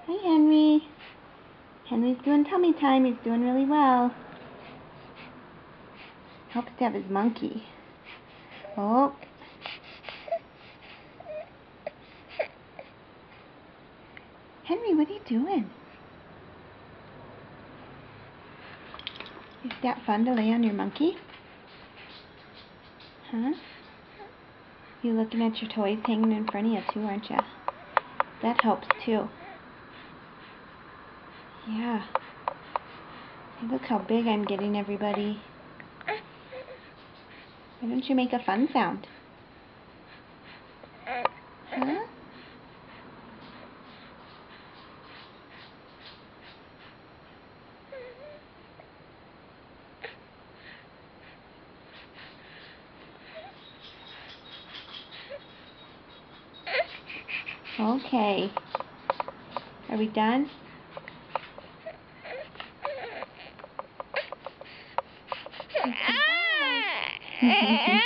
Hi, Henry. Henry's doing tummy time. He's doing really well. Helps to have his monkey. Oh. Henry, what are you doing? Is that fun to lay on your monkey? Huh? You're looking at your toys hanging in front of you too, aren't you? That helps too. Yeah. Hey, look how big I'm getting, everybody. Why don't you make a fun sound? Huh? Okay. Are we done? Goodbye.